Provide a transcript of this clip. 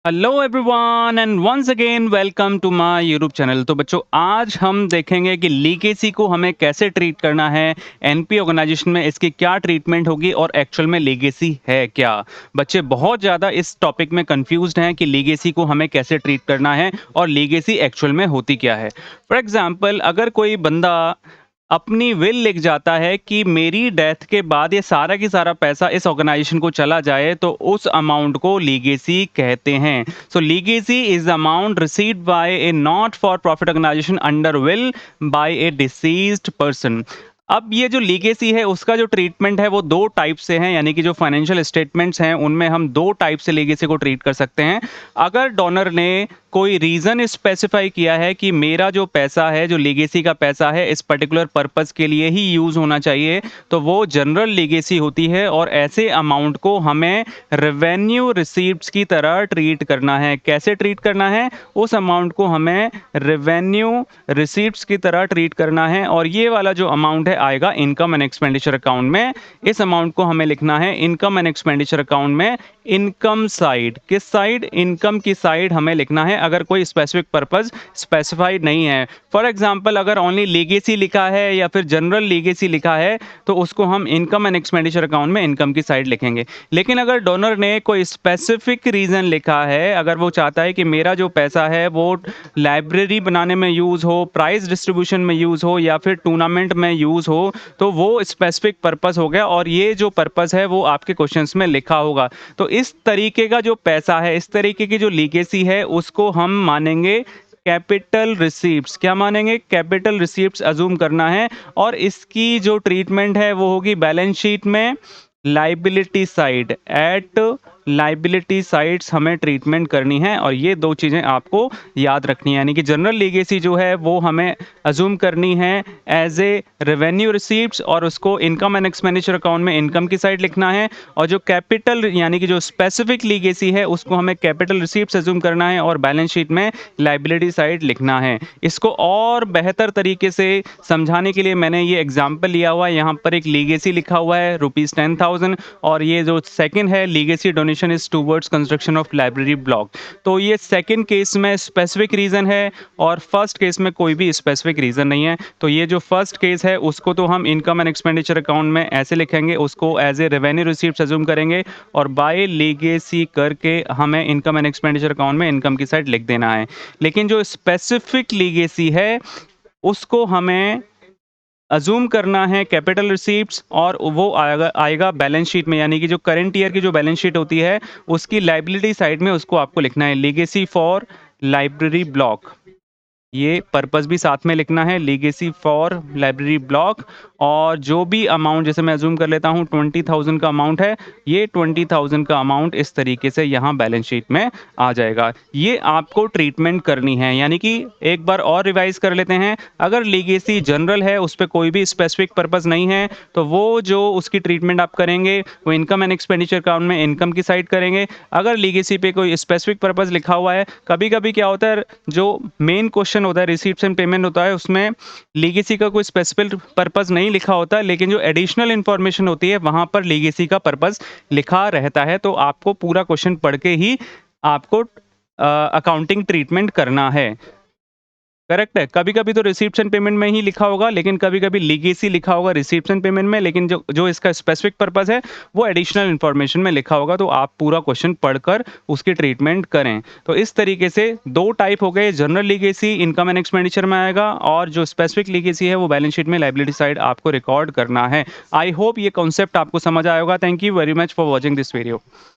Hello everyone and once again welcome to my YouTube channel. तो बच्चों, आज हम देखेंगे कि लीगेसी को हमें कैसे ट्रीट करना है। एनपी ऑर्गेनाइजेशन में इसकी क्या ट्रीटमेंट होगी और एक्चुअल में लीगेसी है क्या। बच्चे बहुत ज़्यादा इस टॉपिक में कंफ्यूज्ड हैं कि लीगेसी को हमें कैसे ट्रीट करना है और लीगेसी एक्चुअल में होती क्या है। फॉर एग्जाम्पल, अगर कोई बंदा अपनी विल लिख जाता है कि मेरी डेथ के बाद ये सारा की सारा पैसा इस ऑर्गेनाइजेशन को चला जाए, तो उस अमाउंट को लीगेसी कहते हैं। So legacy is amount received by a not for profit organization under will by a deceased person. अब ये जो लीगेसी है उसका जो ट्रीटमेंट है वो दो टाइप से है, यानी कि जो फाइनेंशियल स्टेटमेंट्स हैं उनमें हम दो टाइप से लीगेसी को ट्रीट कर सकते हैं। अगर डोनर ने कोई रीज़न स्पेसिफाई किया है कि मेरा जो पैसा है, जो लीगेसी का पैसा है, इस पर्टिकुलर पर्पस के लिए ही यूज़ होना चाहिए, तो वो जनरल लीगेसी होती है और ऐसे अमाउंट को हमें रेवेन्यू रिसीप्ट्स की तरह ट्रीट करना है। कैसे ट्रीट करना है? उस अमाउंट को हमें रेवेन्यू रिसीप्ट्स की तरह ट्रीट करना है और ये वाला जो अमाउंट है आएगा इनकम एंड एक्सपेंडिचर अकाउंट में। इस अमाउंट को हमें लिखना है इनकम एंड एक्सपेंडिचर अकाउंट में। इनकम साइड, किस साइड? इनकम की साइड हमें लिखना है अगर कोई स्पेसिफिक पर्पस स्पेसिफाइड नहीं है। फॉर एग्जांपल, अगर ओनली लीगेसी लिखा है या फिर जनरल लीगेसी लिखा है तो उसको हम इनकम एंड एक्सपेंडिचर अकाउंट में इनकम की साइड लिखेंगे। लेकिन अगर डोनर ने कोई स्पेसिफिक रीज़न लिखा है, अगर वो चाहता है कि मेरा जो पैसा है वो लाइब्रेरी बनाने में यूज़ हो, प्राइज डिस्ट्रीब्यूशन में यूज़ हो या फिर टूर्नामेंट में यूज़ हो, तो वो स्पेसिफिक पर्पस हो गया और ये जो पर्पस है वो आपके क्वेश्चंस में लिखा होगा। तो इस तरीके का जो पैसा है, इस तरीके की जो लीगेसी है, उसको हम मानेंगे कैपिटल रिसीप्ट्स। क्या मानेंगे? कैपिटल रिसीप्ट्स अज्यूम करना है और इसकी जो ट्रीटमेंट है वो होगी बैलेंस शीट में liability side. At liability sides हमें ट्रीटमेंट करनी है और ये दो चीज़ें आपको याद रखनी है। यानी कि जनरल लीगेसी जो है वो हमें अज्यूम करनी है एज ए रेवेन्यू रिसीप्ट्स और उसको इनकम एंड एक्सपेंडिचर अकाउंट में इनकम की साइड लिखना है, और जो कैपिटल यानी कि जो स्पेसिफिक लीगेसी है उसको हमें कैपिटल रिसीप्ट्स अज्यूम करना है और बैलेंस शीट में लाइबिलिटी साइड लिखना है। इसको और बेहतर तरीके से समझाने के लिए मैंने ये एग्जाम्पल लिया हुआ है। यहाँ पर एक लीगेसी लिखा हुआ है ₹10,000 और ये जो सेकंड है legacy donation is towards construction of library block. तो ये सेकंड केस में स्पेसिफिक रीज़न है और फर्स्ट केस में कोई भी स्पेसिफिक रीज़न नहीं है। तो ये जो फर्स्ट केस है उसको तो हम इनकम एंड एक्सपेंडिचर अकाउंट में ऐसे लिखेंगे, उसको as a revenue receipt assume करेंगे और बाय लीगेसी करके हमें इनकम एंड एक्सपेंडिचर अकाउंट में इनकम की साइड लिख देना है। लेकिन जो स्पेसिफिक लीगेसी है उसको हमें अज़्यूम करना है कैपिटल रिसीप्ट्स और वो आएगा बैलेंस शीट में, यानी कि जो करंट ईयर की जो बैलेंस शीट होती है उसकी लायबिलिटी साइड में उसको आपको लिखना है लीगेसी फॉर लाइब्रेरी ब्लॉक। ये पर्पस भी साथ में लिखना है, लीगेसी फॉर लाइब्रेरी ब्लॉक। और जो भी अमाउंट, जैसे मैं अज्यूम कर लेता हूँ 20,000 का अमाउंट है, ये 20,000 का अमाउंट इस तरीके से यहाँ बैलेंस शीट में आ जाएगा। ये आपको ट्रीटमेंट करनी है। यानी कि एक बार और रिवाइज कर लेते हैं। अगर लीगेसी जनरल है, उस पर कोई भी स्पेसिफिक पर्पस नहीं है, तो वो जो उसकी ट्रीटमेंट आप करेंगे वो इनकम एंड एक्सपेंडिचर अकाउंट में इनकम की साइड करेंगे। अगर लीगेसी पे कोई स्पेसिफिक पर्पस लिखा हुआ है, कभी कभी क्या होता है, जो मेन क्वेश्चन होता है रिसीप्ट्स एंड पेमेंट होता है, उसमें लीगेसी का कोई स्पेसिफिक पर्पस नहीं लिखा होता, लेकिन जो एडिशनल इंफॉर्मेशन होती है वहां पर लीगेसी का पर्पस लिखा रहता है। तो आपको पूरा क्वेश्चन पढ़ के ही आपको अकाउंटिंग ट्रीटमेंट करना है। करेक्ट है। कभी कभी तो रिसीप्ट्स एंड पेमेंट में ही लिखा होगा, लेकिन कभी कभी लीगेसी लिखा होगा रिसीप्ट्स एंड पेमेंट में, लेकिन जो जो इसका स्पेसिफिक पर्पस है वो एडिशनल इन्फॉर्मेशन में लिखा होगा। तो आप पूरा क्वेश्चन पढ़कर उसकी ट्रीटमेंट करें। तो इस तरीके से दो टाइप हो गए, general legacy income and expenditure में आएगा और जो स्पेसिफिक लीगेसी है वो बैलेंस शीट में लाइबिलिटी साइड आपको रिकॉर्ड करना है। आई होप ये कॉन्सेप्ट आपको समझ आया होगा। Thank you very much for watching this video.